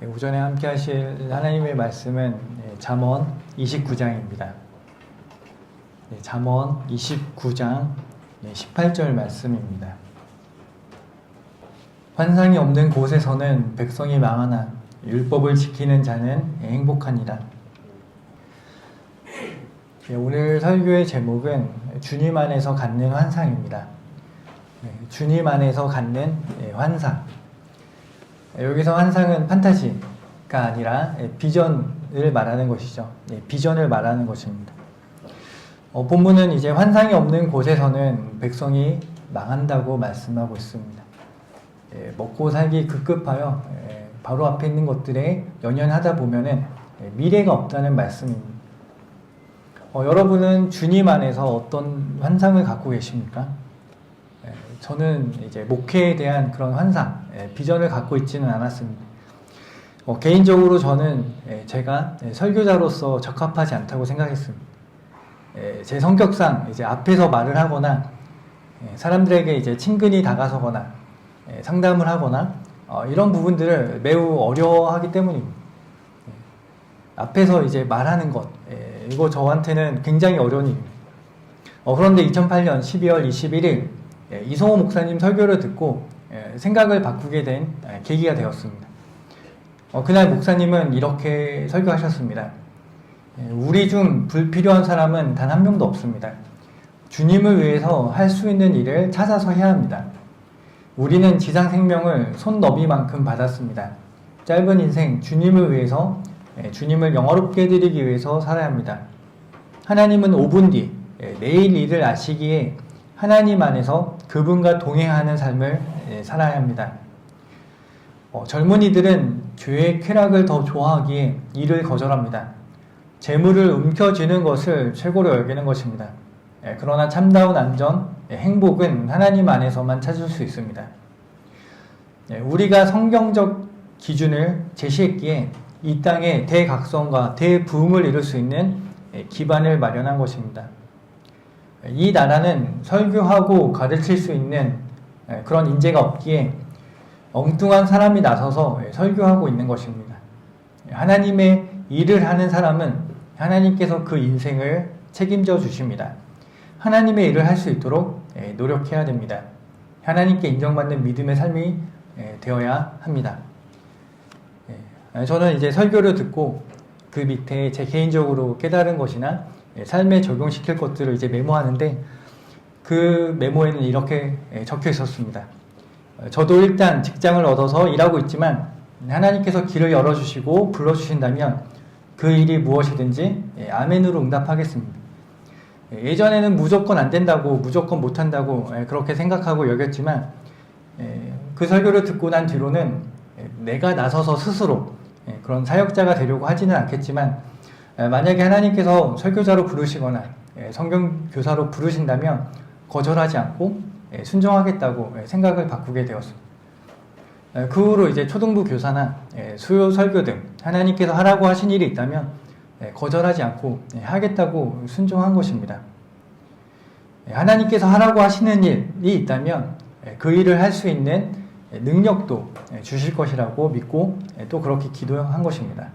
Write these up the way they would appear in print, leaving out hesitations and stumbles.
오전에 함께 하실 하나님의 말씀은 잠언 29장입니다. 잠언 29장 18절 말씀입니다. 환상이 없는 곳에서는 백성이 망하나 율법을 지키는 자는 행복하니라. 오늘 설교의 제목은 주님 안에서 갖는 환상입니다. 주님 안에서 갖는 환상. 여기서 환상은 판타지가 아니라 비전을 말하는 것이죠. 비전을 말하는 것입니다. 본문은 이제 환상이 없는 곳에서는 백성이 망한다고 말씀하고 있습니다. 먹고 살기 급급하여 바로 앞에 있는 것들에 연연하다 보면은 미래가 없다는 말씀입니다. 여러분은 주님 안에서 어떤 환상을 갖고 계십니까? 저는 이제 목회에 대한 그런 환상, 비전을 갖고 있지는 않았습니다. 개인적으로 저는 제가 설교자로서 적합하지 않다고 생각했습니다. 제 성격상 이제 앞에서 말을 하거나 사람들에게 이제 친근히 다가서거나 상담을 하거나 이런 부분들을 매우 어려워하기 때문입니다. 앞에서 이제 말하는 것, 이거 저한테는 굉장히 어려운 일입니다. 그런데 2008년 12월 21일 이성호 목사님 설교를 듣고 생각을 바꾸게 된 계기가 되었습니다. 그날 목사님은 이렇게 설교하셨습니다. 우리 중 불필요한 사람은 단 한 명도 없습니다. 주님을 위해서 할 수 있는 일을 찾아서 해야 합니다. 우리는 지상 생명을 손너비만큼 받았습니다. 짧은 인생 주님을 위해서, 주님을 영화롭게 해드리기 위해서 살아야 합니다. 하나님은 5분 뒤 내일 일을 아시기에 하나님 안에서 그분과 동행하는 삶을 살아야 합니다. 젊은이들은 죄의 쾌락을 더 좋아하기에 일을 거절합니다. 재물을 움켜쥐는 것을 최고로 여기는 것입니다. 그러나 참다운 안전, 행복은 하나님 안에서만 찾을 수 있습니다. 우리가 성경적 기준을 제시했기에 이 땅에 대각성과 대부흥을 이룰 수 있는 기반을 마련한 것입니다. 이 나라는 설교하고 가르칠 수 있는 그런 인재가 없기에 엉뚱한 사람이 나서서 설교하고 있는 것입니다. 하나님의 일을 하는 사람은 하나님께서 그 인생을 책임져 주십니다. 하나님의 일을 할 수 있도록 노력해야 됩니다. 하나님께 인정받는 믿음의 삶이 되어야 합니다. 저는 이제 설교를 듣고 그 밑에 제 개인적으로 깨달은 것이나 삶에 적용시킬 것들을 이제 메모하는데 그 메모에는 이렇게 적혀 있었습니다. 저도 일단 직장을 얻어서 일하고 있지만 하나님께서 길을 열어주시고 불러주신다면 그 일이 무엇이든지 아멘으로 응답하겠습니다. 예전에는 무조건 안 된다고 무조건 못한다고 그렇게 생각하고 여겼지만 그 설교를 듣고 난 뒤로는 내가 나서서 스스로 그런 사역자가 되려고 하지는 않겠지만 만약에 하나님께서 설교자로 부르시거나 성경 교사로 부르신다면 거절하지 않고 순종하겠다고 생각을 바꾸게 되었습니다. 그 후로 이제 초등부 교사나 수요 설교 등 하나님께서 하라고 하신 일이 있다면 거절하지 않고 하겠다고 순종한 것입니다. 하나님께서 하라고 하시는 일이 있다면 그 일을 할 수 있는 능력도 주실 것이라고 믿고 또 그렇게 기도한 것입니다.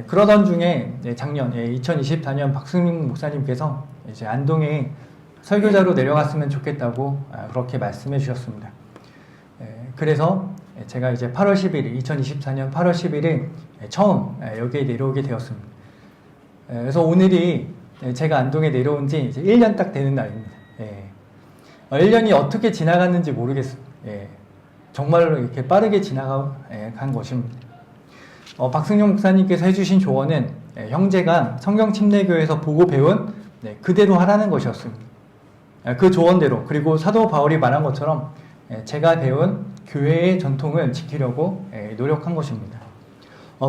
그러던 중에 작년 2024년 박승민 목사님께서 이제 안동에 설교자로 내려갔으면 좋겠다고 그렇게 말씀해 주셨습니다. 그래서 제가 이제 8월 11일, 2024년 8월 11일 처음 여기에 내려오게 되었습니다. 그래서 오늘이 제가 안동에 내려온 지 이제 1년 딱 되는 날입니다. 1년이 어떻게 지나갔는지 모르겠습니다. 정말로 이렇게 빠르게 지나간 것입니다. 박승용 목사님께서 해주신 조언은 형제가 성경침례교회에서 보고 배운 그대로 하라는 것이었습니다. 그 조언대로, 그리고 사도 바울이 말한 것처럼 제가 배운 교회의 전통을 지키려고 노력한 것입니다.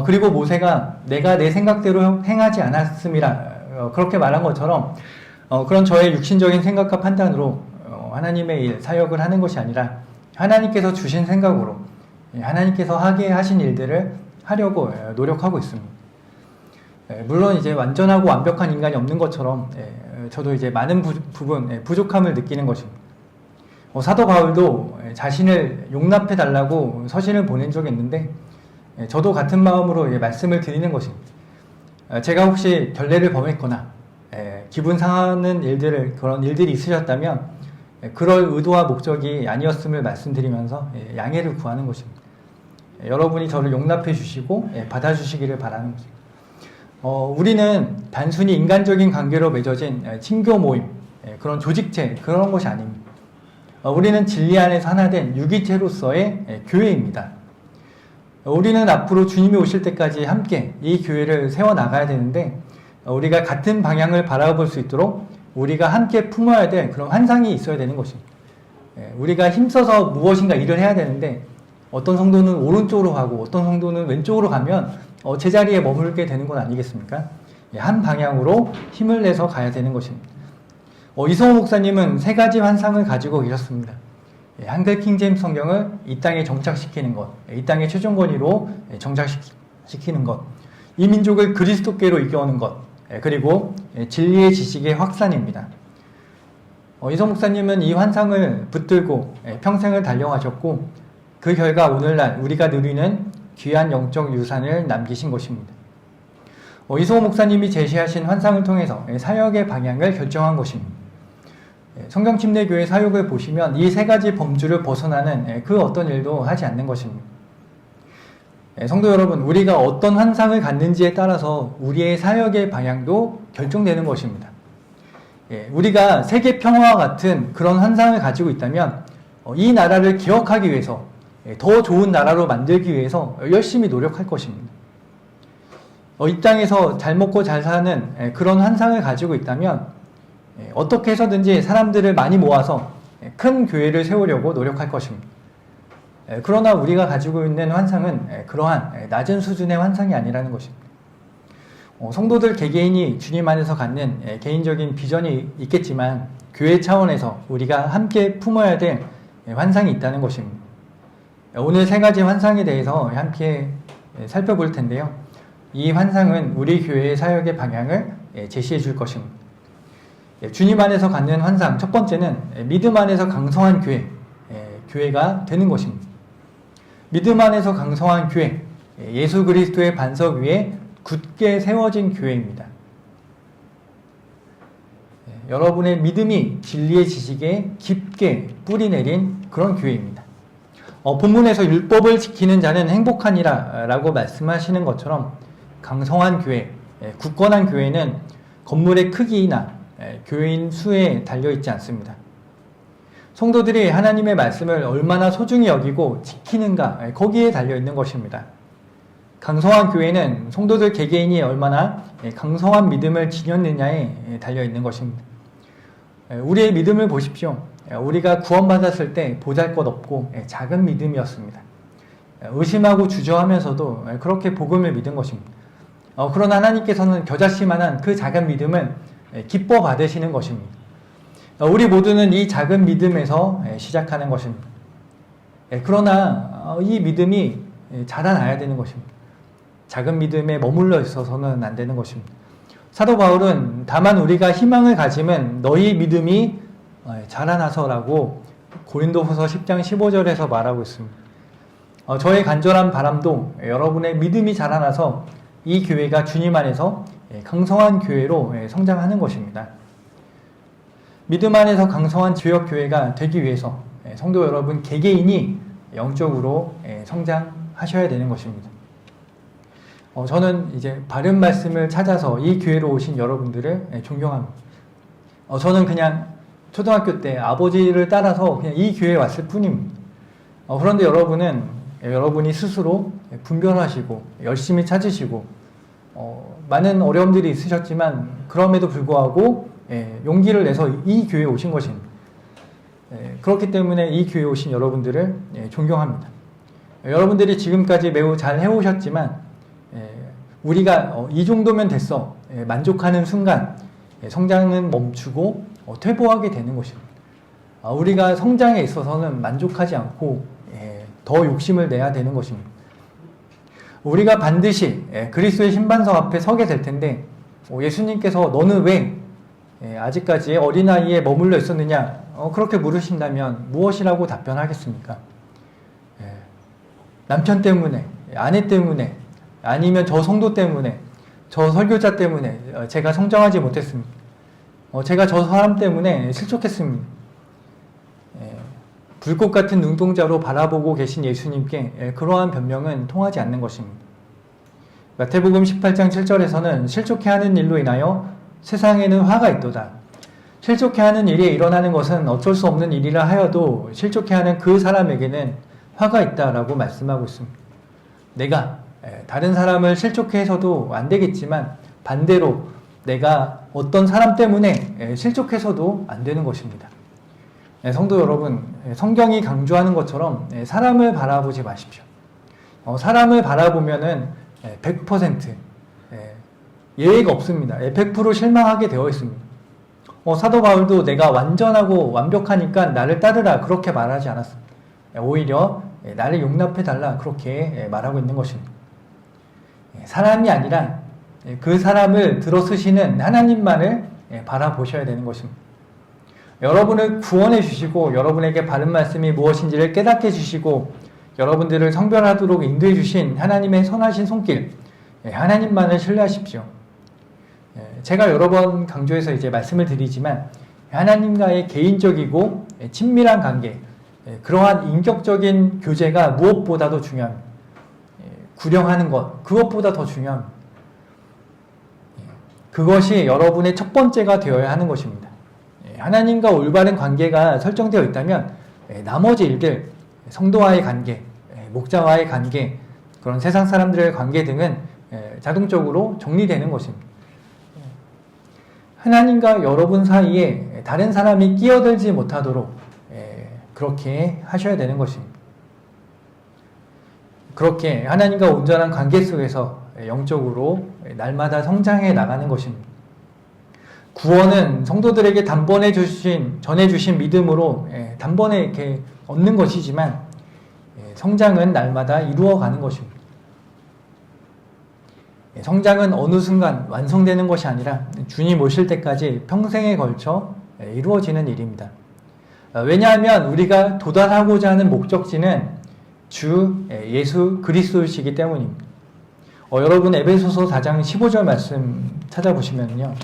그리고 모세가 내가 내 생각대로 행하지 않았음이라 그렇게 말한 것처럼 그런 저의 육신적인 생각과 판단으로 하나님의 일, 사역을 하는 것이 아니라 하나님께서 주신 생각으로 하나님께서 하게 하신 일들을 하려고 노력하고 있습니다. 물론 이제 완전하고 완벽한 인간이 없는 것처럼 저도 이제 많은 부분 부족함을 느끼는 것입니다. 사도 바울도 자신을 용납해 달라고 서신을 보낸 적이 있는데 저도 같은 마음으로 말씀을 드리는 것입니다. 제가 혹시 결례를 범했거나 기분 상하는 그런 일들이 있으셨다면 그럴 의도와 목적이 아니었음을 말씀드리면서 양해를 구하는 것입니다. 여러분이 저를 용납해 주시고 받아주시기를 바라는 것입니다. 우리는 단순히 인간적인 관계로 맺어진 친교 모임, 그런 조직체, 그런 것이 아닙니다. 우리는 진리 안에서 하나 된 유기체로서의 교회입니다. 우리는 앞으로 주님이 오실 때까지 함께 이 교회를 세워나가야 되는데, 우리가 같은 방향을 바라볼 수 있도록 우리가 함께 품어야 될 그런 환상이 있어야 되는 것입니다. 우리가 힘써서 무엇인가 일을 해야 되는데, 어떤 성도는 오른쪽으로 가고 어떤 성도는 왼쪽으로 가면 제자리에 머물게 되는 건 아니겠습니까? 한 방향으로 힘을 내서 가야 되는 것입니다. 이성호 목사님은 3가지 환상을 가지고 계셨습니다. 한글 킹제임스 성경을 이 땅에 정착시키는 것, 이 땅의 최종 권위로 정착시키는 것, 이 민족을 그리스도께로 이끌어오는 것, 그리고 진리의 지식의 확산입니다. 이성호 목사님은 이 환상을 붙들고 평생을 달려가셨고, 그 결과 오늘날 우리가 누리는 귀한 영적 유산을 남기신 것입니다. 이성호 목사님이 제시하신 환상을 통해서 사역의 방향을 결정한 것입니다. 성경침례교회 사역을 보시면 이 3가지 범주를 벗어나는 그 어떤 일도 하지 않는 것입니다. 성도 여러분, 우리가 어떤 환상을 갖는지에 따라서 우리의 사역의 방향도 결정되는 것입니다. 우리가 세계 평화와 같은 그런 환상을 가지고 있다면 이 나라를 기억하기 위해서, 더 좋은 나라로 만들기 위해서 열심히 노력할 것입니다. 이 땅에서 잘 먹고 잘 사는 그런 환상을 가지고 있다면 어떻게 해서든지 사람들을 많이 모아서 큰 교회를 세우려고 노력할 것입니다. 그러나 우리가 가지고 있는 환상은 그러한 낮은 수준의 환상이 아니라는 것입니다. 성도들 개개인이 주님 안에서 갖는 개인적인 비전이 있겠지만 교회 차원에서 우리가 함께 품어야 될 환상이 있다는 것입니다. 오늘 3가지 환상에 대해서 함께 살펴볼 텐데요. 이 환상은 우리 교회의 사역의 방향을 제시해 줄 것입니다. 주님 안에서 갖는 환상, 첫 번째는 믿음 안에서 강성한 교회가 되는 것입니다. 믿음 안에서 강성한 교회, 예수 그리스도의 반석 위에 굳게 세워진 교회입니다. 여러분의 믿음이 진리의 지식에 깊게 뿌리 내린 그런 교회입니다. 본문에서 율법을 지키는 자는 행복하니라 라고 말씀하시는 것처럼 강성한 교회, 굳건한 교회는 건물의 크기나 교인 수에 달려있지 않습니다. 성도들이 하나님의 말씀을 얼마나 소중히 여기고 지키는가, 거기에 달려있는 것입니다. 강성한 교회는 성도들 개개인이 얼마나 강성한 믿음을 지녔느냐에 달려있는 것입니다. 우리의 믿음을 보십시오. 우리가 구원받았을 때 보잘것없고 작은 믿음이었습니다. 의심하고 주저하면서도 그렇게 복음을 믿은 것입니다. 그러나 하나님께서는 겨자씨만한 그 작은 믿음을 기뻐 받으시는 것입니다. 우리 모두는 이 작은 믿음에서 시작하는 것입니다. 그러나 이 믿음이 자라나야 되는 것입니다. 작은 믿음에 머물러 있어서는 안 되는 것입니다. 사도 바울은 다만 우리가 희망을 가지면 너희 믿음이 자라나서라고 고린도후서 10장 15절에서 말하고 있습니다. 저의 간절한 바람도 여러분의 믿음이 자라나서 이 교회가 주님 안에서 강성한 교회로 성장하는 것입니다. 믿음 안에서 강성한 지역교회가 되기 위해서 성도 여러분 개개인이 영적으로 성장하셔야 되는 것입니다. 저는 이제 바른 말씀을 찾아서 이 교회로 오신 여러분들을 존경합니다. 저는 그냥 초등학교 때 아버지를 따라서 그냥 이 교회에 왔을 뿐입니다. 그런데 여러분이 스스로 분별하시고 열심히 찾으시고 많은 어려움들이 있으셨지만 그럼에도 불구하고 용기를 내서 이 교회에 오신 것입니다. 그렇기 때문에 이 교회에 오신 여러분들을 존경합니다. 여러분들이 지금까지 매우 잘 해오셨지만 우리가 이 정도면 됐어 만족하는 순간 성장은 멈추고 퇴보하게 되는 것입니다. 우리가 성장에 있어서는 만족하지 않고 더 욕심을 내야 되는 것입니다. 우리가 반드시 그리스도의 신반석 앞에 서게 될 텐데 예수님께서 너는 왜 아직까지 어린아이에 머물러 있었느냐 그렇게 물으신다면 무엇이라고 답변하겠습니까? 남편 때문에 아내 때문에 아니면 저 성도 때문에 저 설교자 때문에 제가 성장하지 못했습니다. 제가 저 사람 때문에 실족했습니다. 불꽃 같은 눈동자로 바라보고 계신 예수님께 그러한 변명은 통하지 않는 것입니다. 마태복음 18장 7절에서는 실족해하는 일로 인하여 세상에는 화가 있도다. 실족해하는 일이 일어나는 것은 어쩔 수 없는 일이라 하여도 실족해하는 그 사람에게는 화가 있다라고 말씀하고 있습니다. 내가 다른 사람을 실족해서도 안 되겠지만 반대로 내가 어떤 사람 때문에 실족해서도 안 되는 것입니다. 성도 여러분, 성경이 강조하는 것처럼 사람을 바라보지 마십시오. 사람을 바라보면은 100% 예외가 없습니다. 100% 실망하게 되어 있습니다. 사도 바울도 내가 완전하고 완벽하니까 나를 따르라 그렇게 말하지 않았습니다. 오히려 나를 용납해달라 그렇게 말하고 있는 것입니다. 사람이 아니라 그 사람을 들어쓰시는 하나님만을 바라보셔야 되는 것입니다. 여러분을 구원해 주시고 여러분에게 바른 말씀이 무엇인지를 깨닫게 해주시고 여러분들을 성별하도록 인도해 주신 하나님의 선하신 손길, 하나님만을 신뢰하십시오. 제가 여러 번 강조해서 이제 말씀을 드리지만 하나님과의 개인적이고 친밀한 관계, 그러한 인격적인 교제가 무엇보다도 중요합니다. 구령하는 것, 그것보다 더 중요합니다. 그것이 여러분의 첫 번째가 되어야 하는 것입니다. 하나님과 올바른 관계가 설정되어 있다면 나머지 일들, 성도와의 관계, 목자와의 관계, 그런 세상 사람들의 관계 등은 자동적으로 정리되는 것입니다. 하나님과 여러분 사이에 다른 사람이 끼어들지 못하도록 그렇게 하셔야 되는 것입니다. 그렇게 하나님과 온전한 관계 속에서 영적으로 날마다 성장해 나가는 것입니다. 구원은 성도들에게 단번에 전해주신 믿음으로 단번에 이렇게 얻는 것이지만 성장은 날마다 이루어가는 것입니다. 성장은 어느 순간 완성되는 것이 아니라 주님 오실 때까지 평생에 걸쳐 이루어지는 일입니다. 왜냐하면 우리가 도달하고자 하는 목적지는 주 예수 그리스도이시기 때문입니다. 여러분 에베소서 4장 15절 말씀 찾아보시면요.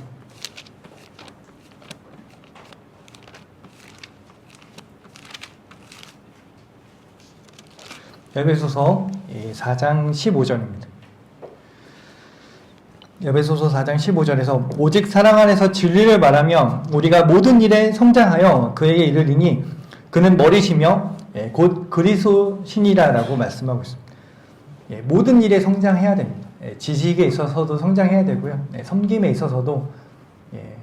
에베소서 4장 15절입니다. 에베소서 4장 15절에서 오직 사랑 안에서 진리를 말하며 우리가 모든 일에 성장하여 그에게 이르리니 그는 머리시며 곧 그리스도시니라 라고 말씀하고 있습니다. 모든 일에 성장해야 됩니다. 지식에 있어서도 성장해야 되고요. 섬김에 있어서도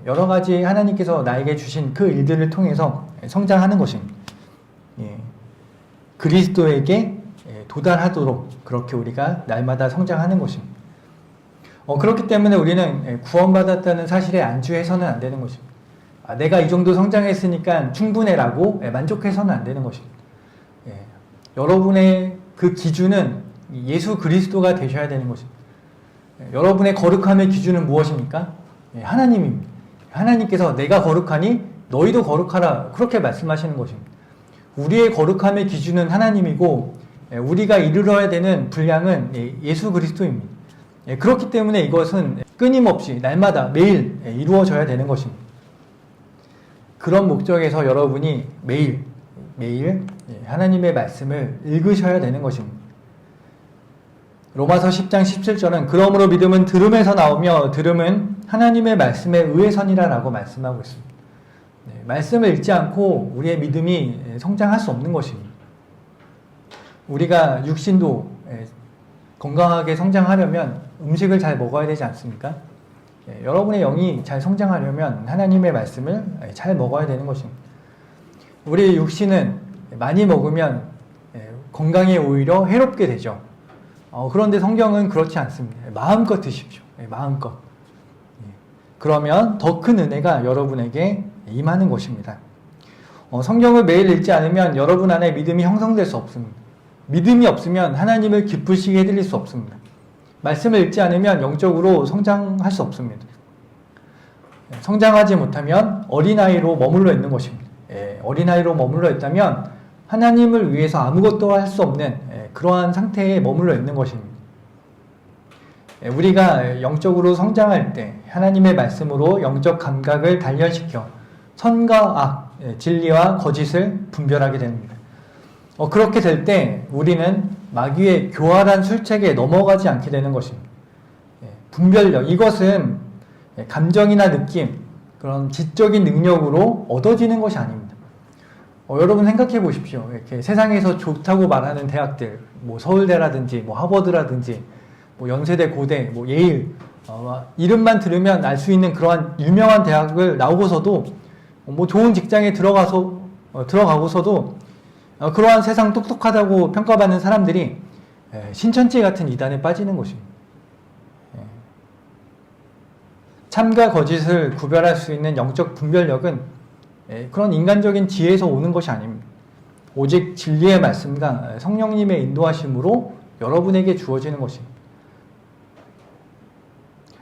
여러 가지 하나님께서 나에게 주신 그 일들을 통해서 성장하는 것입니다. 그리스도에게 도달하도록 그렇게 우리가 날마다 성장하는 것입니다. 그렇기 때문에 우리는 구원받았다는 사실에 안주해서는 안 되는 것입니다. 내가 이 정도 성장했으니까 충분해라고 만족해서는 안 되는 것입니다. 여러분의 그 기준은 예수 그리스도가 되셔야 되는 것입니다. 여러분의 거룩함의 기준은 무엇입니까? 하나님입니다. 하나님께서 내가 거룩하니 너희도 거룩하라 그렇게 말씀하시는 것입니다. 우리의 거룩함의 기준은 하나님이고 우리가 이르러야 되는 분량은 예수 그리스도입니다. 그렇기 때문에 이것은 끊임없이 날마다 매일 이루어져야 되는 것입니다. 그런 목적에서 여러분이 매일 하나님의 말씀을 읽으셔야 되는 것입니다. 로마서 10장 17절은 그러므로 믿음은 들음에서 나오며 들음은 하나님의 말씀에 의해서니라 라고 말씀하고 있습니다. 말씀을 읽지 않고 우리의 믿음이 성장할 수 없는 것입니다. 우리가 육신도 건강하게 성장하려면 음식을 잘 먹어야 되지 않습니까? 여러분의 영이 잘 성장하려면 하나님의 말씀을 잘 먹어야 되는 것입니다. 우리 육신은 많이 먹으면 건강에 오히려 해롭게 되죠. 그런데 성경은 그렇지 않습니다. 마음껏 드십시오. 마음껏. 그러면 더 큰 은혜가 여러분에게 임하는 것입니다. 성경을 매일 읽지 않으면 여러분 안에 믿음이 형성될 수 없습니다. 믿음이 없으면 하나님을 기쁘시게 해드릴 수 없습니다. 말씀을 읽지 않으면 영적으로 성장할 수 없습니다. 성장하지 못하면 어린아이로 머물러 있는 것입니다. 어린아이로 머물러 있다면 하나님을 위해서 아무것도 할 수 없는 그러한 상태에 머물러 있는 것입니다. 우리가 영적으로 성장할 때 하나님의 말씀으로 영적 감각을 단련시켜 선과 악, 진리와 거짓을 분별하게 됩니다. 그렇게 될 때 우리는 마귀의 교활한 술책에 넘어가지 않게 되는 것입니다. 분별력, 이것은 감정이나 느낌, 그런 지적인 능력으로 얻어지는 것이 아닙니다. 여러분 생각해 보십시오. 이렇게 세상에서 좋다고 말하는 대학들, 뭐 서울대라든지, 뭐 하버드라든지, 뭐 연세대, 고대, 뭐 예일, 이름만 들으면 알 수 있는 그러한 유명한 대학을 나오고서도 뭐 좋은 직장에 들어가고서도 그러한 세상 똑똑하다고 평가받는 사람들이 신천지 같은 이단에 빠지는 것입니다. 참과 거짓을 구별할 수 있는 영적 분별력은 그런 인간적인 지혜에서 오는 것이 아닙니다. 오직 진리의 말씀과 성령님의 인도하심으로 여러분에게 주어지는 것입니다.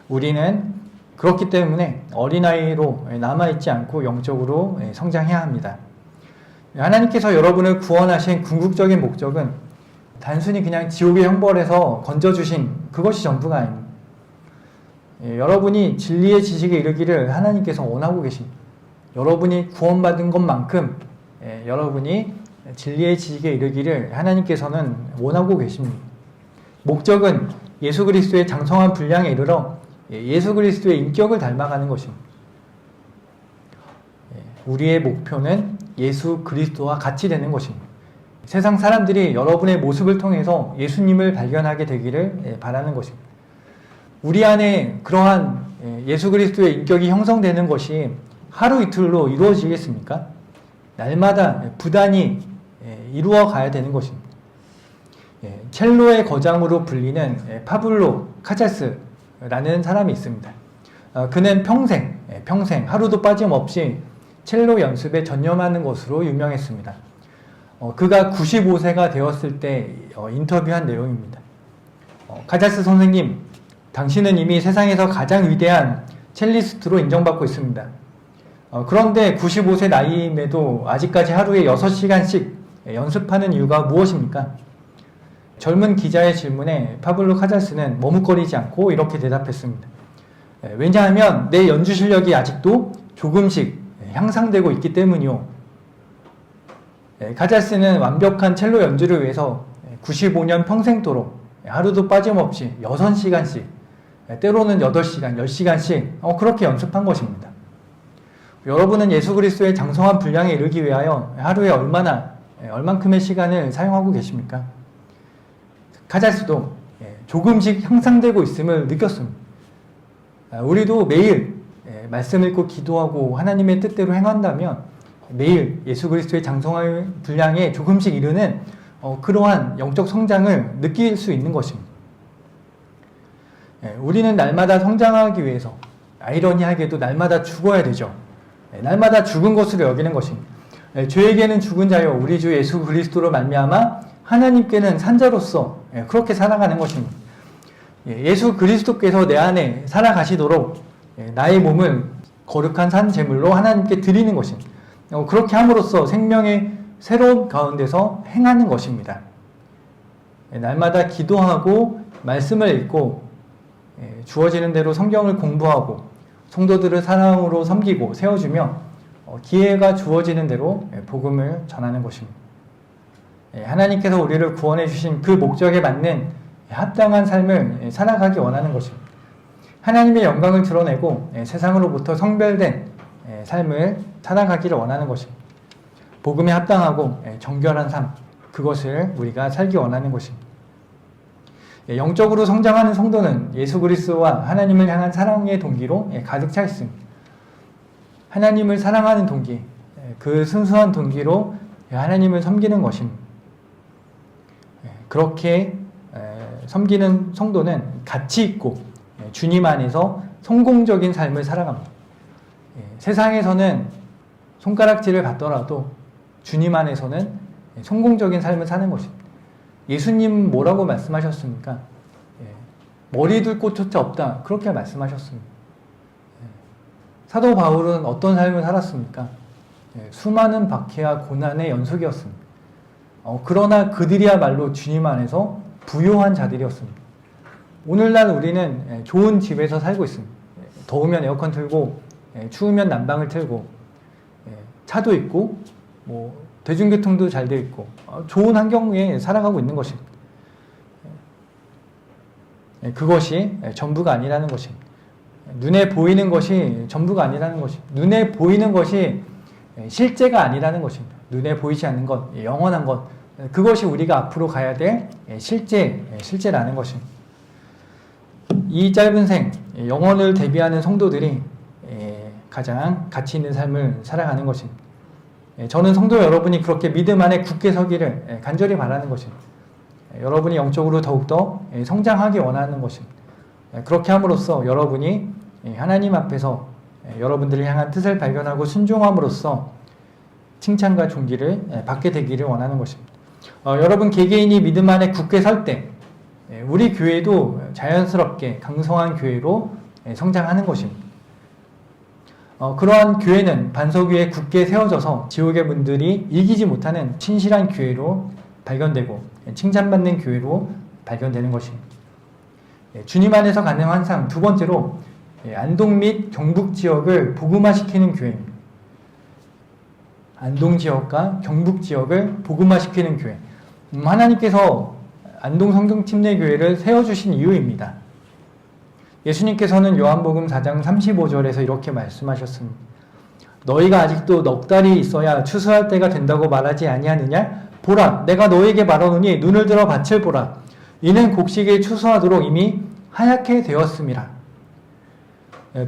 우리는 그렇기 때문에 어린아이로 남아있지 않고 영적으로 성장해야 합니다. 하나님께서 여러분을 구원하신 궁극적인 목적은 단순히 그냥 지옥의 형벌에서 건져주신 그것이 전부가 아닙니다. 여러분이 진리의 지식에 이르기를 하나님께서 원하고 계십니다. 여러분이 구원받은 것만큼 여러분이 진리의 지식에 이르기를 하나님께서는 원하고 계십니다. 목적은 예수 그리스도의 장성한 분량에 이르러 예수 그리스도의 인격을 닮아가는 것입니다. 우리의 목표는 예수 그리스도와 같이 되는 것입니다. 세상 사람들이 여러분의 모습을 통해서 예수님을 발견하게 되기를 바라는 것입니다. 우리 안에 그러한 예수 그리스도의 인격이 형성되는 것이 하루 이틀로 이루어지겠습니까? 날마다 부단히 이루어 가야 되는 것입니다. 첼로의 거장으로 불리는 파블로 카잘스라는 사람이 있습니다. 그는 평생 하루도 빠짐없이 첼로 연습에 전념하는 것으로 유명했습니다. 그가 95세가 되었을 때 인터뷰한 내용입니다. 카잘스 선생님, 당신은 이미 세상에서 가장 위대한 첼리스트로 인정받고 있습니다. 그런데 95세 나이임에도 아직까지 하루에 6시간씩 연습하는 이유가 무엇입니까? 젊은 기자의 질문에 파블로 카잘스는 머뭇거리지 않고 이렇게 대답했습니다. 왜냐하면 내 연주 실력이 아직도 조금씩 향상되고 있기 때문이요. 카잘스는 완벽한 첼로 연주를 위해서 95년 평생도록 하루도 빠짐없이 6시간씩, 때로는 8시간, 10시간씩 그렇게 연습한 것입니다. 여러분은 예수 그리스도의 장성한 분량에 이르기 위하여 하루에 얼만큼의 시간을 사용하고 계십니까? 카잘스도 조금씩 향상되고 있음을 느꼈습니다. 우리도 매일 말씀 읽고 기도하고 하나님의 뜻대로 행한다면 매일 예수 그리스도의 장성한 분량에 조금씩 이르는 그러한 영적 성장을 느낄 수 있는 것입니다. 우리는 날마다 성장하기 위해서 아이러니하게도 날마다 죽어야 되죠. 날마다 죽은 것으로 여기는 것입니다. 죄에게는 죽은 자요 우리 주 예수 그리스도로 말미암아 하나님께는 산 자로서 그렇게 살아가는 것입니다. 예수 그리스도께서 내 안에 살아가시도록 나의 몸을 거룩한 산 제물로 하나님께 드리는 것입니다. 그렇게 함으로써 생명의 새로운 가운데서 행하는 것입니다. 날마다 기도하고 말씀을 읽고 주어지는 대로 성경을 공부하고 성도들을 사랑으로 섬기고 세워주며 기회가 주어지는 대로 복음을 전하는 것입니다. 하나님께서 우리를 구원해 주신 그 목적에 맞는 합당한 삶을 살아가기 원하는 것입니다. 하나님의 영광을 드러내고 세상으로부터 성별된 삶을 살아가기를 원하는 것입니다. 복음에 합당하고 정결한 삶, 그것을 우리가 살기 원하는 것입니다. 영적으로 성장하는 성도는 예수 그리스도와 하나님을 향한 사랑의 동기로 가득 차 있습니다. 하나님을 사랑하는 동기, 그 순수한 동기로 하나님을 섬기는 것입니다. 그렇게 섬기는 성도는 가치 있고 주님 안에서 성공적인 삶을 살아갑니다. 세상에서는 손가락질을 받더라도 주님 안에서는 성공적인 삶을 사는 것입니다. 예수님 뭐라고 말씀하셨습니까? 머리 둘 곳조차 없다. 그렇게 말씀하셨습니다. 사도 바울은 어떤 삶을 살았습니까? 수많은 박해와 고난의 연속이었습니다. 그러나 그들이야말로 주님 안에서 부요한 자들이었습니다. 오늘날 우리는 좋은 집에서 살고 있습니다. 더우면 에어컨 틀고 추우면 난방을 틀고 차도 있고 뭐 대중교통도 잘 되어 있고 좋은 환경에 살아가고 있는 것입니다. 그것이 전부가 아니라는 것입니다. 눈에 보이는 것이 전부가 아니라는 것입니다. 눈에 보이는 것이 실제가 아니라는 것입니다. 눈에 보이지 않는 것, 영원한 것, 그것이 우리가 앞으로 가야 될 실제라는 것입니다. 이 짧은 생, 영혼을 대비하는 성도들이 가장 가치 있는 삶을 살아가는 것입니다. 저는 성도 여러분이 그렇게 믿음 안에 굳게 서기를 간절히 바라는 것입니다. 여러분이 영적으로 더욱더 성장하기 원하는 것입니다. 그렇게 함으로써 여러분이 하나님 앞에서 여러분들을 향한 뜻을 발견하고 순종함으로써 칭찬과 존귀를 받게 되기를 원하는 것입니다. 여러분 개개인이 믿음 안에 굳게 설 때 우리 교회도 자연스럽게 강성한 교회로 성장하는 것입니다. 그러한 교회는 반석 위에 굳게 세워져서 지옥의 문들이 이기지 못하는 신실한 교회로 발견되고 칭찬받는 교회로 발견되는 것입니다. 주님 안에서 갖는 환상 두 번째로 안동 및 경북 지역을 복음화시키는 교회입니다. 안동 지역과 경북 지역을 복음화시키는 교회. 하나님께서 안동 성경침례교회를 세워주신 이유입니다. 예수님께서는 요한복음 4장 35절에서 이렇게 말씀하셨습니다. 너희가 아직도 넉 달이 있어야 추수할 때가 된다고 말하지 아니하느냐? 보라, 내가 너희에게 말하노니 눈을 들어 밭을 보라. 이는 곡식이 추수하도록 이미 하얗게 되었음이라.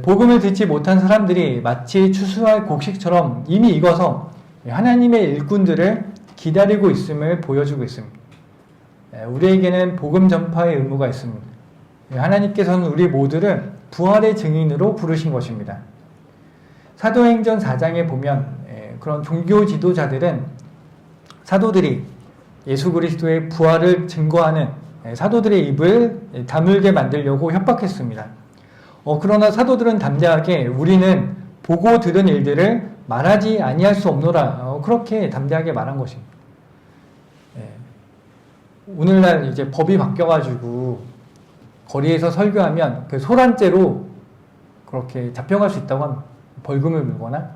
복음을 듣지 못한 사람들이 마치 추수할 곡식처럼 이미 익어서 하나님의 일꾼들을 기다리고 있음을 보여주고 있습니다. 우리에게는 복음 전파의 의무가 있습니다. 하나님께서는 우리 모두를 부활의 증인으로 부르신 것입니다. 사도행전 4장에 보면 그런 종교 지도자들은 사도들이 예수 그리스도의 부활을 증거하는 사도들의 입을 다물게 만들려고 협박했습니다. 그러나 사도들은 담대하게 우리는 보고 들은 일들을 말하지 아니할 수 없노라 그렇게 담대하게 말한 것입니다. 오늘날 이제 법이 바뀌어가지고 거리에서 설교하면 그 소란죄로 그렇게 잡혀갈 수 있다고 합니다. 벌금을 물거나.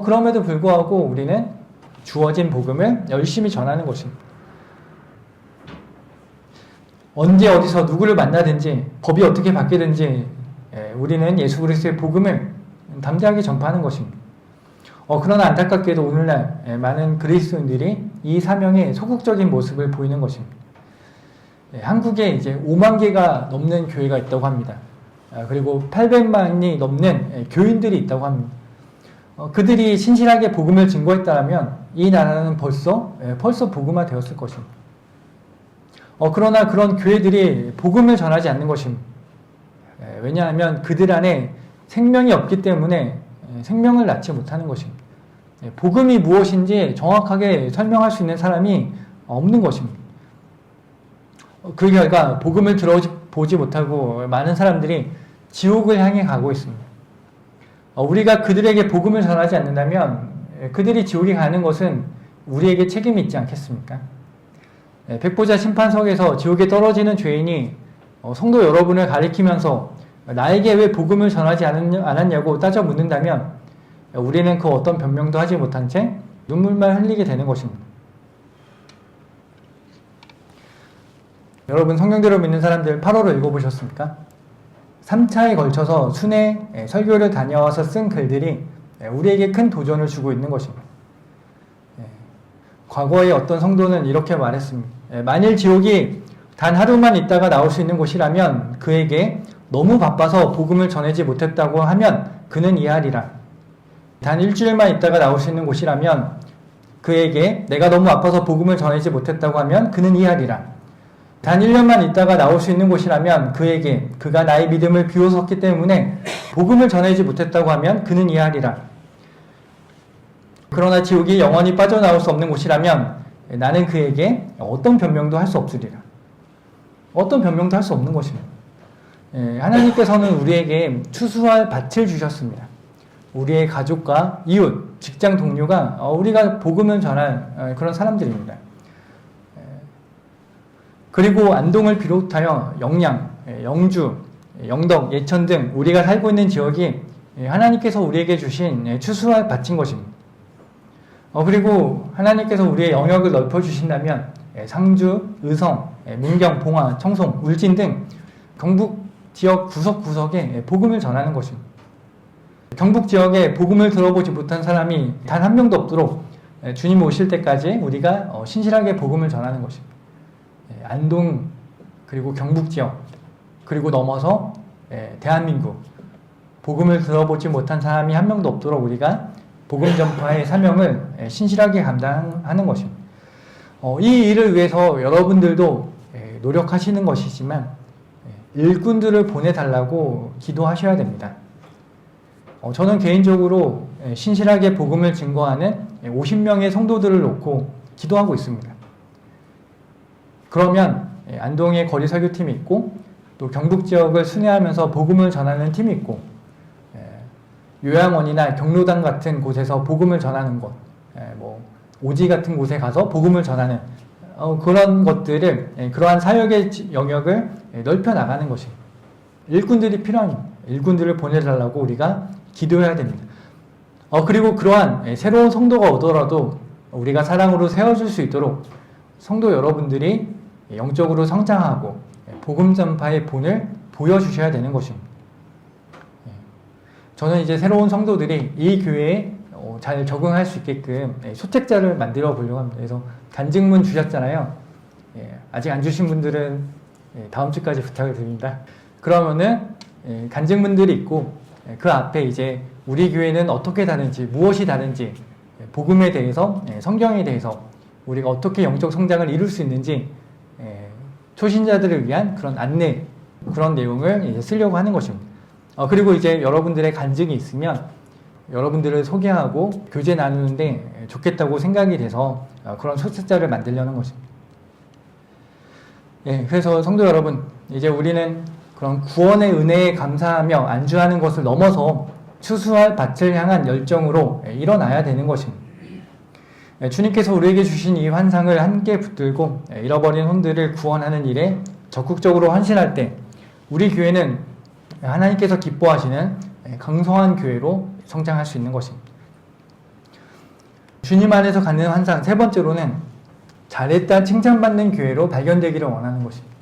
그럼에도 불구하고 우리는 주어진 복음을 열심히 전하는 것입니다. 언제 어디서 누구를 만나든지 법이 어떻게 바뀌든지 우리는 예수 그리스도의 복음을 담대하게 전파하는 것입니다. 그러나 안타깝게도 오늘날 많은 그리스도인들이 이 사명의 소극적인 모습을 보이는 것입니다. 한국에 이제 5만 개가 넘는 교회가 있다고 합니다. 그리고 800만이 넘는 교인들이 있다고 합니다. 그들이 신실하게 복음을 증거했다면 이 나라는 벌써 복음화 되었을 것입니다. 그러나 그런 교회들이 복음을 전하지 않는 것입니다. 왜냐하면 그들 안에 생명이 없기 때문에 생명을 낳지 못하는 것입니다. 복음이 무엇인지 정확하게 설명할 수 있는 사람이 없는 것입니다. 그 결과 복음을 들어보지 못하고 많은 사람들이 지옥을 향해 가고 있습니다. 우리가 그들에게 복음을 전하지 않는다면 그들이 지옥에 가는 것은 우리에게 책임이 있지 않겠습니까? 백보자 심판석에서 지옥에 떨어지는 죄인이 성도 여러분을 가리키면서 나에게 왜 복음을 전하지 않았냐고 따져 묻는다면 우리는 그 어떤 변명도 하지 못한 채 눈물만 흘리게 되는 것입니다. 여러분 성경대로 믿는 사람들 8호를 읽어보셨습니까? 3차에 걸쳐서 순회 설교를 다녀와서 쓴 글들이 우리에게 큰 도전을 주고 있는 것입니다. 과거에 어떤 성도는 이렇게 말했습니다. 만일 지옥이 단 하루만 있다가 나올 수 있는 곳이라면 그에게 너무 바빠서 복음을 전하지 못했다고 하면 그는 이해하리라. 단 일주일만 있다가 나올 수 있는 곳이라면 그에게 내가 너무 아파서 복음을 전하지 못했다고 하면 그는 이해하리라. 단 1년만 있다가 나올 수 있는 곳이라면 그에게 그가 나의 믿음을 비웃었기 때문에 복음을 전하지 못했다고 하면 그는 이해하리라. 그러나 지옥이 영원히 빠져나올 수 없는 곳이라면 나는 그에게 어떤 변명도 할 수 없으리라. 어떤 변명도 할 수 없는 것입니다. 하나님께서는 우리에게 추수할 밭을 주셨습니다. 우리의 가족과 이웃, 직장 동료가 우리가 복음을 전할 그런 사람들입니다. 그리고 안동을 비롯하여 영양, 영주, 영덕, 예천 등 우리가 살고 있는 지역이 하나님께서 우리에게 주신 추수할 밭인 것입니다. 그리고 하나님께서 우리의 영역을 넓혀주신다면 상주, 의성, 문경, 봉화, 청송, 울진 등 경북 지역 구석구석에 복음을 전하는 것입니다. 경북 지역에 복음을 들어보지 못한 사람이 단 한 명도 없도록 주님 오실 때까지 우리가 신실하게 복음을 전하는 것입니다. 안동 그리고 경북 지역 그리고 넘어서 대한민국 복음을 들어보지 못한 사람이 한 명도 없도록 우리가 복음 전파의 사명을 신실하게 감당하는 것입니다. 이 일을 위해서 여러분들도 노력하시는 것이지만 일꾼들을 보내달라고 기도하셔야 됩니다. 저는 개인적으로 신실하게 복음을 증거하는 50명의 성도들을 놓고 기도하고 있습니다. 그러면 안동에 거리 설교팀이 있고 또 경북 지역을 순회하면서 복음을 전하는 팀이 있고 요양원이나 경로당 같은 곳에서 복음을 전하는 곳, 오지 같은 곳에 가서 복음을 전하는 그런 것들을 그러한 사역의 영역을 넓혀 나가는 것입니다. 일꾼들이 필요합니다. 일꾼들을 보내달라고 우리가 기도해야 됩니다. 그리고 그러한 새로운 성도가 오더라도 우리가 사랑으로 세워줄 수 있도록 성도 여러분들이 영적으로 성장하고 복음 전파의 본을 보여주셔야 되는 것입니다. 저는 이제 새로운 성도들이 이 교회에 잘 적응할 수 있게끔 소책자를 만들어 보려고 합니다. 그래서 간증문 주셨잖아요. 아직 안 주신 분들은 다음 주까지 부탁을 드립니다. 그러면은 간증문들이 있고 그 앞에 이제 우리 교회는 어떻게 다른지, 무엇이 다른지, 복음에 대해서, 성경에 대해서 우리가 어떻게 영적 성장을 이룰 수 있는지 초신자들을 위한 그런 안내, 그런 내용을 이제 쓰려고 하는 것입니다. 그리고 이제 여러분들의 간증이 있으면 여러분들을 소개하고 교제 나누는데 좋겠다고 생각이 돼서 그런 소책자를 만들려는 것입니다. 그래서 성도 여러분, 이제 우리는 그런 구원의 은혜에 감사하며 안주하는 것을 넘어서 추수할 밭을 향한 열정으로 일어나야 되는 것입니다. 주님께서 우리에게 주신 이 환상을 함께 붙들고 잃어버린 혼들을 구원하는 일에 적극적으로 헌신할 때 우리 교회는 하나님께서 기뻐하시는 강성한 교회로 성장할 수 있는 것입니다. 주님 안에서 갖는 환상 세 번째로는 잘했다 칭찬받는 교회로 발견되기를 원하는 것입니다.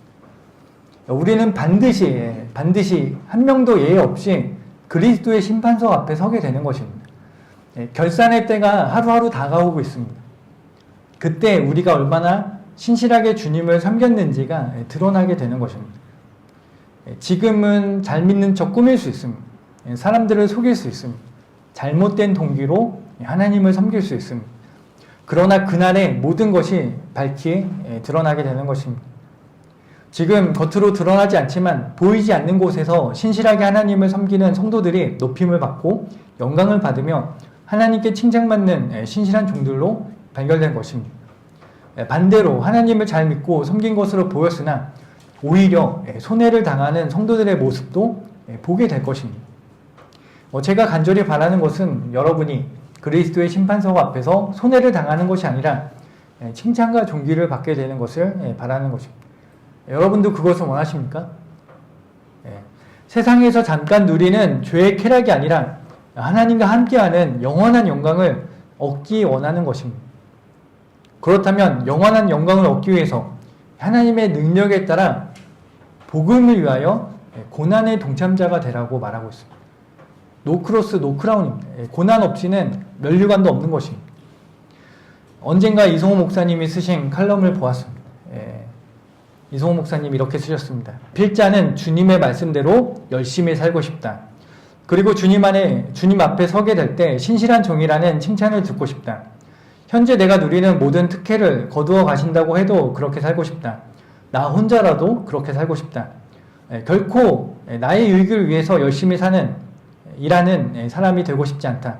우리는 반드시 한 명도 예외 없이 그리스도의 심판석 앞에 서게 되는 것입니다. 결산의 때가 하루하루 다가오고 있습니다. 그때 우리가 얼마나 신실하게 주님을 섬겼는지가 드러나게 되는 것입니다. 지금은 잘 믿는 척 꾸밀 수 있습니다. 사람들을 속일 수 있습니다. 잘못된 동기로 하나님을 섬길 수 있습니다. 그러나 그날에 모든 것이 밝히 드러나게 되는 것입니다. 지금 겉으로 드러나지 않지만 보이지 않는 곳에서 신실하게 하나님을 섬기는 성도들이 높임을 받고 영광을 받으며 하나님께 칭찬받는 신실한 종들로 발견된 것입니다. 반대로 하나님을 잘 믿고 섬긴 것으로 보였으나 오히려 손해를 당하는 성도들의 모습도 보게 될 것입니다. 제가 간절히 바라는 것은 여러분이 그리스도의 심판석 앞에서 손해를 당하는 것이 아니라 칭찬과 존귀를 받게 되는 것을 바라는 것입니다. 여러분도 그것을 원하십니까? 세상에서 잠깐 누리는 죄의 쾌락이 아니라 하나님과 함께하는 영원한 영광을 얻기 원하는 것입니다. 그렇다면 영원한 영광을 얻기 위해서 하나님의 능력에 따라 복음을 위하여 고난의 동참자가 되라고 말하고 있습니다. 노크로스 노크라운입니다. 고난 없이는 면류관도 없는 것입니다. 언젠가 이성호 목사님이 쓰신 칼럼을 보았습니다. 이성호 목사님이 이렇게 쓰셨습니다. 필자는 주님의 말씀대로 열심히 살고 싶다. 그리고 주님 앞에 서게 될 때 신실한 종이라는 칭찬을 듣고 싶다. 현재 내가 누리는 모든 특혜를 거두어 가신다고 해도 그렇게 살고 싶다. 나 혼자라도 그렇게 살고 싶다. 결코 나의 유익을 위해서 열심히 일하는 사람이 되고 싶지 않다.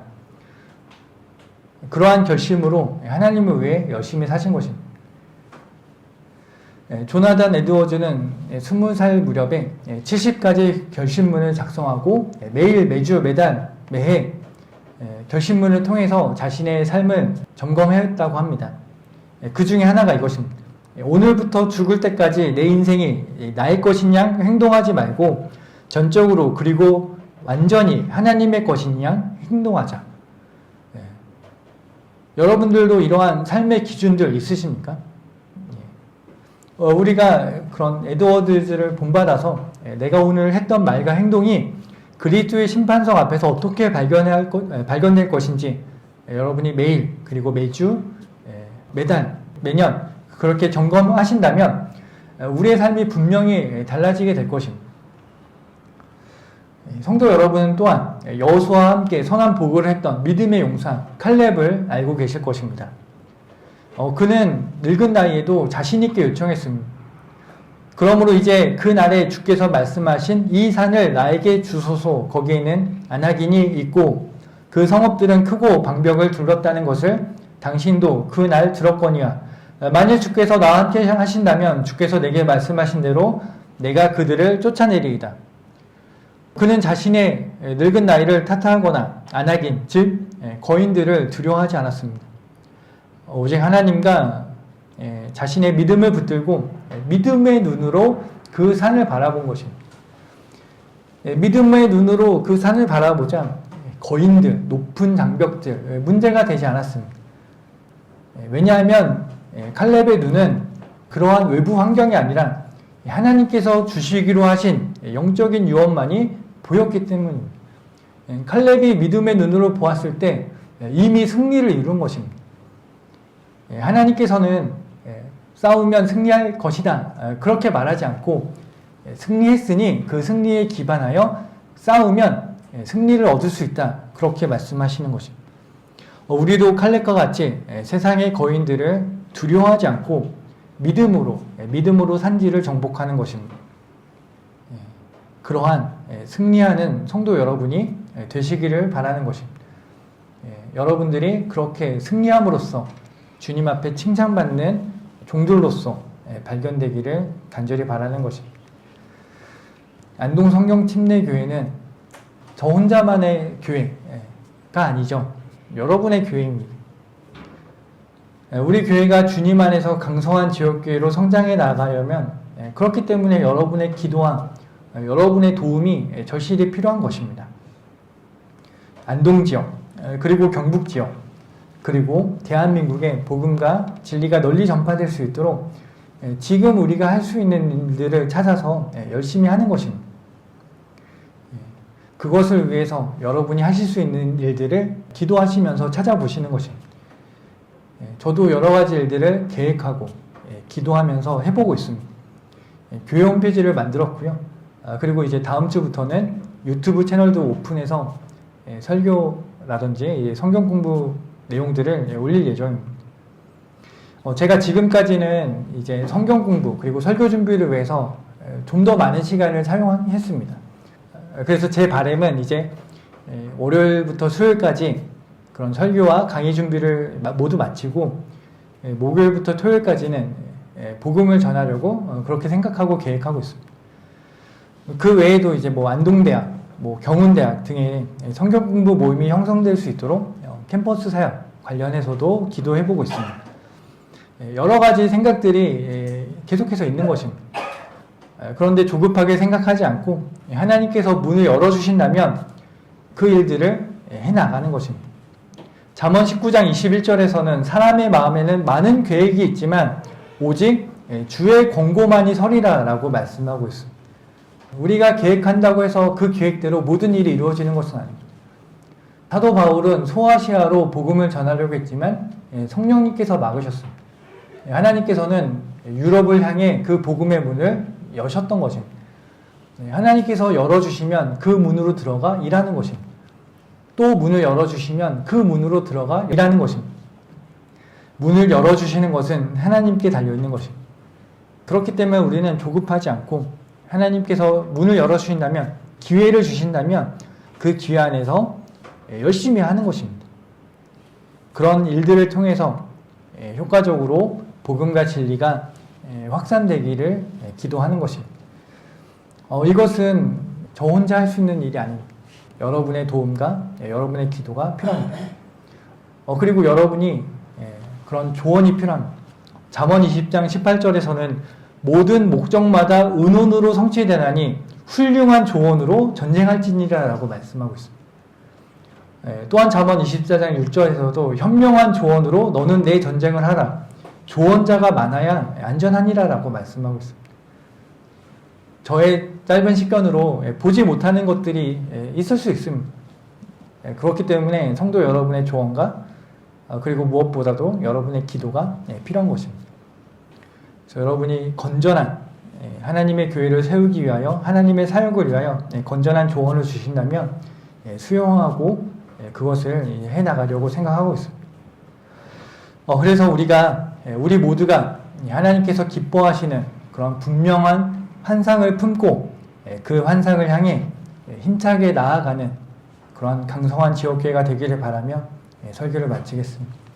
그러한 결심으로 하나님을 위해 열심히 사신 것입니다. 조나단 에드워즈는 20살 무렵에 70가지 결심문을 작성하고 매주, 매달, 매해 결심문을 통해서 자신의 삶을 점검했다고 합니다. 그 중에 하나가 이것입니다. 오늘부터 죽을 때까지 내 인생이 나의 것인 양 행동하지 말고 전적으로 그리고 완전히 하나님의 것인 양 행동하자. 여러분들도 이러한 삶의 기준들 있으십니까? 우리가 그런 에드워드즈를 본받아서 내가 오늘 했던 말과 행동이 그리스도의 심판석 앞에서 어떻게 발견될 것인지 여러분이 매일 그리고 매주 매달 매년 그렇게 점검하신다면 우리의 삶이 분명히 달라지게 될 것입니다. 성도 여러분은 또한 여호수아와 함께 선한 보고를 했던 믿음의 용사 칼렙을 알고 계실 것입니다. 그는 늙은 나이에도 자신 있게 요청했습니다. 그러므로 이제 그 날에 주께서 말씀하신 이 산을 나에게 주소서. 거기에는 아낙인이 있고 그 성읍들은 크고 방벽을 둘렀다는 것을 당신도 그 날 들었거니와 만일 주께서 나와 함께 하신다면 주께서 내게 말씀하신 대로 내가 그들을 쫓아내리이다. 그는 자신의 늙은 나이를 탓하거나 아낙인 즉 거인들을 두려워하지 않았습니다. 오직 하나님과 자신의 믿음을 붙들고 믿음의 눈으로 그 산을 바라본 것입니다. 믿음의 눈으로 그 산을 바라보자 거인들, 높은 장벽들 문제가 되지 않았습니다. 왜냐하면 칼렙의 눈은 그러한 외부 환경이 아니라 하나님께서 주시기로 하신 영적인 유언만이 보였기 때문입니다. 칼렙이 믿음의 눈으로 보았을 때 이미 승리를 이룬 것입니다. 하나님께서는 싸우면 승리할 것이다 그렇게 말하지 않고 승리했으니 그 승리에 기반하여 싸우면 승리를 얻을 수 있다 그렇게 말씀하시는 것입니다. 우리도 칼렙과 같이 세상의 거인들을 두려워하지 않고 믿음으로 산지를 정복하는 것입니다. 그러한 승리하는 성도 여러분이 되시기를 바라는 것입니다. 여러분들이 그렇게 승리함으로써 주님 앞에 칭찬받는 종들로서 발견되기를 간절히 바라는 것입니다. 안동 성경침례교회는 저 혼자만의 교회가 아니죠. 여러분의 교회입니다. 우리 교회가 주님 안에서 강성한 지역교회로 성장해 나가려면 그렇기 때문에 여러분의 기도와 여러분의 도움이 절실히 필요한 것입니다. 안동 지역, 그리고 경북 지역, 그리고 대한민국의 복음과 진리가 널리 전파될 수 있도록 지금 우리가 할 수 있는 일들을 찾아서 열심히 하는 것입니다. 그것을 위해서 여러분이 하실 수 있는 일들을 기도하시면서 찾아보시는 것입니다. 저도 여러 가지 일들을 계획하고 기도하면서 해보고 있습니다. 교회 홈페이지를 만들었고요. 그리고 이제 다음 주부터는 유튜브 채널도 오픈해서 설교라든지 성경 공부 내용들을 올릴 예정입니다. 제가 지금까지는 이제 성경 공부 그리고 설교 준비를 위해서 좀 더 많은 시간을 사용했습니다. 그래서 제 바람은 이제 월요일부터 수요일까지 그런 설교와 강의 준비를 모두 마치고 목요일부터 토요일까지는 복음을 전하려고 그렇게 생각하고 계획하고 있습니다. 그 외에도 이제 안동대학, 경운대학 등의 성경 공부 모임이 형성될 수 있도록 캠퍼스 사역 관련해서도 기도해보고 있습니다. 여러 가지 생각들이 계속해서 있는 것입니다. 그런데 조급하게 생각하지 않고 하나님께서 문을 열어주신다면 그 일들을 해나가는 것입니다. 잠언 19장 21절에서는 사람의 마음에는 많은 계획이 있지만 오직 주의 권고만이 서리라 라고 말씀하고 있습니다. 우리가 계획한다고 해서 그 계획대로 모든 일이 이루어지는 것은 아닙니다. 사도 바울은 소아시아로 복음을 전하려고 했지만 성령님께서 막으셨습니다. 하나님께서는 유럽을 향해 그 복음의 문을 여셨던 것입니다. 하나님께서 열어주시면 그 문으로 들어가 일하는 것입니다. 또 문을 열어주시면 그 문으로 들어가 일하는 것입니다. 문을 열어주시는 것은 하나님께 달려있는 것입니다. 그렇기 때문에 우리는 조급하지 않고 하나님께서 문을 열어주신다면, 기회를 주신다면 그 기회 안에서 열심히 하는 것입니다. 그런 일들을 통해서 효과적으로 복음과 진리가 확산되기를 기도하는 것입니다. 이것은 저 혼자 할 수 있는 일이 아닙니다. 여러분의 도움과 여러분의 기도가 필요합니다. 그리고 여러분이 그런 조언이 필요합니다. 잠언 20장 18절에서는 모든 목적마다 의논으로 성취되나니 훌륭한 조언으로 전쟁할지니라 라고 말씀하고 있습니다. 또한 잠언 24장 6절에서도 현명한 조언으로 너는 내 전쟁을 하라. 조언자가 많아야 안전하니라 라고 말씀하고 있습니다. 저의 짧은 시간으로 보지 못하는 것들이 있을 수 있습니다. 그렇기 때문에 성도 여러분의 조언과 그리고 무엇보다도 여러분의 기도가 필요한 것입니다. 그래서 여러분이 건전한 하나님의 교회를 세우기 위하여 하나님의 사역을 위하여 건전한 조언을 주신다면 수용하고 그것을 해나가려고 생각하고 있습니다. 그래서 우리 모두가 하나님께서 기뻐하시는 그런 분명한 환상을 품고 그 환상을 향해 힘차게 나아가는 그런 강성한 지역교회가 되기를 바라며 설교를 마치겠습니다.